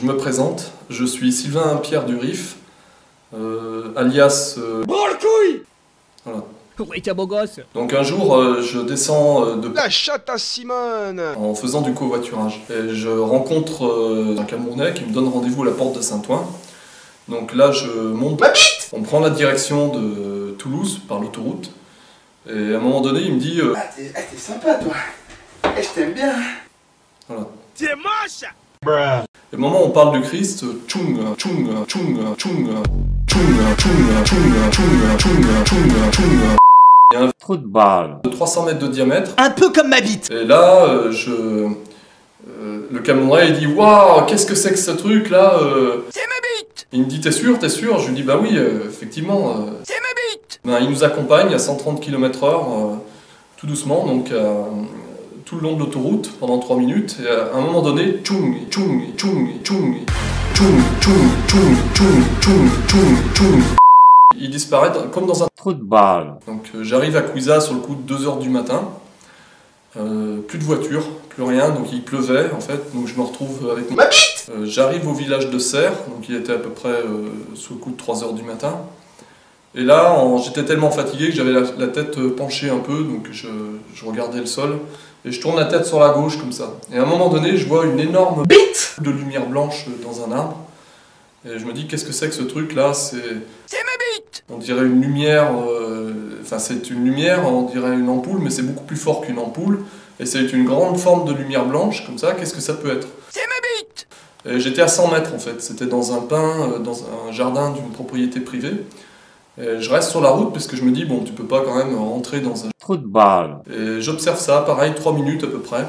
Je me présente, je suis Sylvain Pierre Durif, alias... Branle couille. Voilà. Oui, t'es beau gosse. Donc un jour, je descends de... La chatte à Simone. En faisant du covoiturage. Et je rencontre un Camerounais qui me donne rendez-vous à la porte de Saint-Ouen. Donc là, je monte... On prend la direction de Toulouse, par l'autoroute. Et à un moment donné, il me dit... t'es sympa, toi. Je t'aime bien. Voilà. T'es moche. Et au moment où on parle du Christ, tchoung, tchoung, tchoung, tchoung, tchoung, tchoung, tchoung, tchoung, tchoung, tchoung. Il y a un Trou de balle. de 300 mètres de diamètre. Un peu comme ma bite. Et là, le Camerounais, il dit « Waouh, qu'est-ce que c'est que ce truc là C'est ma bite. Il me dit « T'es sûr, t'es sûr ?» Je lui dis « Bah oui, effectivement. C'est ma bite. Ben, il nous accompagne à 130 km/h, tout doucement, donc tout le long de l'autoroute, pendant 3 minutes. Et à un moment donné, tchoung, tchoung, tchoung, tchoung, tchoung, tchoung, tchoung, tchoung, tchoung, tchoung, tchoung. Il disparaît comme dans un... Trou de balle. Donc j'arrive à Couiza sur le coup de 2 h du matin. Plus de voiture, plus rien, donc il pleuvait en fait, donc je me retrouve avec ma bite. J'arrive au village de Serres, donc il était à peu près sous le coup de 3 h du matin. Et là, j'étais tellement fatigué que j'avais la tête penchée un peu, donc je regardais le sol, et je tourne la tête sur la gauche comme ça. Et à un moment donné, je vois une énorme bite de lumière blanche dans un arbre, et je me dis, qu'est-ce que c'est que ce truc là? C'est ma bite. On dirait une lumière, enfin c'est une lumière, on dirait une ampoule, mais c'est beaucoup plus fort qu'une ampoule, et c'est une grande forme de lumière blanche, comme ça, qu'est-ce que ça peut être? C'est ma bite. Et j'étais à 100 mètres en fait, c'était dans un pin, dans un jardin d'une propriété privée. Et je reste sur la route parce que je me dis, bon, tu peux pas quand même rentrer dans un... Trou de balle. Et j'observe ça, pareil, 3 minutes à peu près.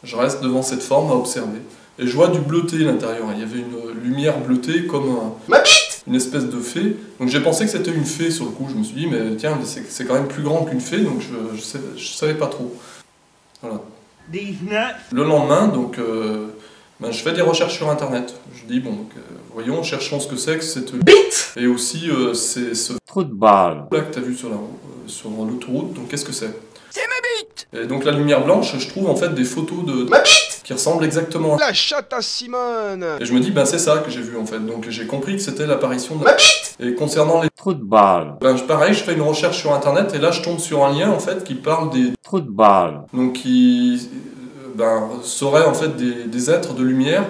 Je reste devant cette forme à observer. Et je vois du bleuté à l'intérieur. Il y avait une lumière bleutée comme une espèce de fée. Donc j'ai pensé que c'était une fée sur le coup. Je me suis dit, mais tiens, c'est quand même plus grand qu'une fée, donc je savais pas trop. Voilà. Le lendemain, donc, je fais des recherches sur internet. Je dis, bon, donc, voyons, cherchons ce que c'est que cette bite. Et aussi, c'est ce Trou de balle. là que tu as vu sur l'autoroute, donc qu'est-ce que c'est? C'est ma bite. Et donc la lumière blanche, je trouve en fait des photos de ma bite qui ressemblent exactement à... La chatte à Simone. Et je me dis, ben c'est ça que j'ai vu en fait, donc j'ai compris que c'était l'apparition de ma bite. Et concernant les... Trou de balle. pareil, je fais une recherche sur internet et là je tombe sur un lien en fait qui parle des... Trou de balle. Donc qui seraient en fait des êtres de lumière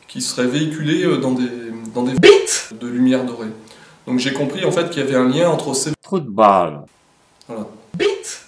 qui seraient véhiculés dans des bites de lumière dorée. Donc j'ai compris en fait qu'il y avait un lien entre ces... Trou de balle. Voilà. Bites